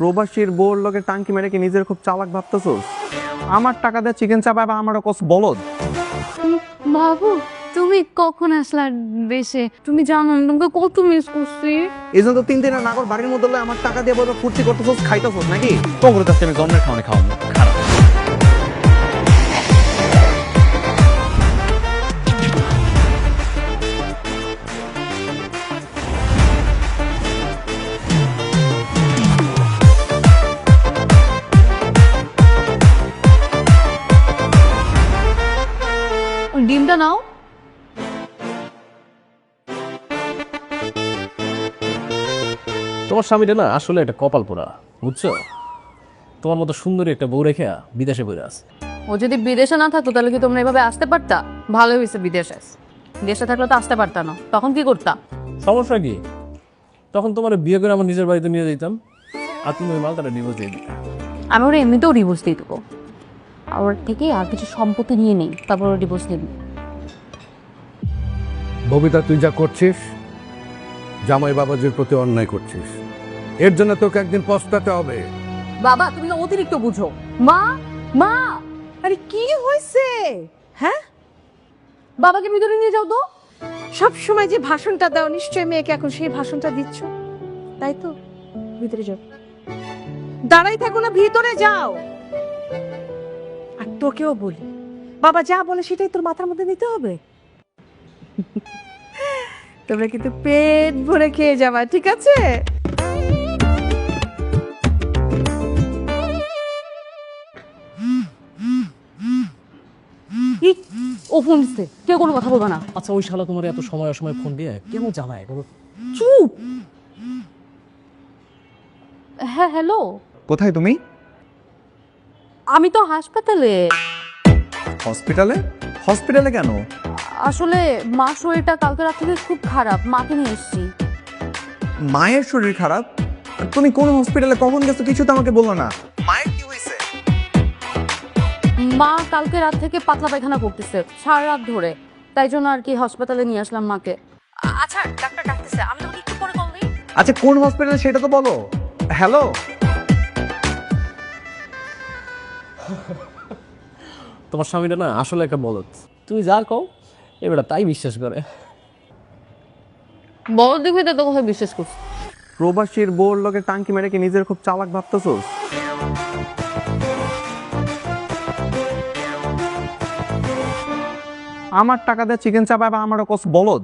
প্রবাসীর বউর লগে টাঙ্কি মেরে কি নিজের খুব চালাক ভাবতেছস? আমার টাকা দিয়ে চিকেন চাপায় বা আমারও কস বলদ। বাবু তুমি কখন আসলা দেশে? তুমি জানো আমি তোমাকে কত মিস করছি। এই জন্য তো 3 দিনের নাগর বাড়ির মধ্যে লয়ে আমার টাকা দিয়ে বড় ফুর্তি করতেছস, খাইতেছস নাকি? তোর কাছে আমি জন্মের খাওয়ানি খাওয়াবো খারাপ। ডিমটা নাও। তোমার স্বামীটা না আসলে একটা কপাল পোড়া, বুঝছো? তোমার মতো সুন্দরী একটা বউ রেখে বিদেশে বইরে আছে। ও যদি বিদেশে না থাকতো তাহলে কি তোমরা এভাবে আসতে পারতা? ভালো হয়েছে বিদেশে। দেশে থাকলে তো আসতে পারতা না, তখন কি করতা? সমস্যা কি? তখন তোমার বিয়ে করে আমার নিজের বাড়িতে নিয়ে যেতাম, আর তুমি ওই মালটাটা ডিভোর্স দিয়ে দিতে। আমি ওরা এমনিতেও ডিভোর্স দিয়ে দেবো। ওর থেকে আর কিছু সম্পত্তি নিয়ে নেই, তারপর ওরা ডিভোর্স দিয়ে দিই। ববিতা, তুই যা করছিস জামাই বাবাজির প্রতি অন্যায় করছিস। এর জন্য তোকে একদিন পস্তাতে হবে। বাবা তুমি না অতিরিক্ত বুঝো। মা মা, আরে কি হয়েছে? হ্যাঁ, বাবাকে ভিতরে নিয়ে যাও তো। সব সময় যে ভাষণটা দাও, নিশ্চয়ই মেয়েকে এখন সেই ভাষণটা দিচ্ছ, তাই তো? ভিতরে যাও, দাঁড়াই থাকো না, ভিতরে যাও। আর তোকেও বলি, বাবা যা বলে সেটাই তোর মাথার মধ্যে নিতে হবে। তোমরা কিন্তু পেট ভরে খেয়ে যাবা, ঠিক আছে? ও ফোন দিচ্ছে, কেউ কোনো কথা বলবে না। আচ্ছা, ওই শালা তোমার এত সময় অসময় ফোন দিয়ে কেন জানায় বলো? চুপ। হ্যাঁ হ্যালো, কোথায় তুমি? আমি তো হাসপাতালে। হসপিটালে? হসপিটালে কেন? আসলে মা শরীরটা কালকে রাত থেকে খুব খারাপ, মাকে নিয়ে এসেছি। মায়ের শরীর খারাপ? তুমি কোন হসপিটালে কখন গেছো কিছু তো আমাকে বললো না। মায়ের কি হয়েছে? মা কালকে রাত থেকে পাতলা পায়খানা করতেছে সারা রাত ধরে, তাই জন্য আর কি হাসপাতালে নিয়ে আসলাম মাকে। আচ্ছা ডাক্তার ডাকতেছে, আমি তোমাকে একটু পরে কল দিই। আচ্ছা কোন হসপিটালে সেটা তো বলো। হ্যালো, তোমার স্বামীটা না আসলে একটা বলদ। তুমি যা কও এবার তাই বিশ্বাস করে। বড় দেখে তো কথা বিশ্বাস করছি। প্রবাসীর বউর লগে টাঙ্কি মেরে কি নিজের খুব চালাক ভাবতেছস? আমার টাকা দিয়ে চিকেন চাপায় বা আমারও কস বলদ।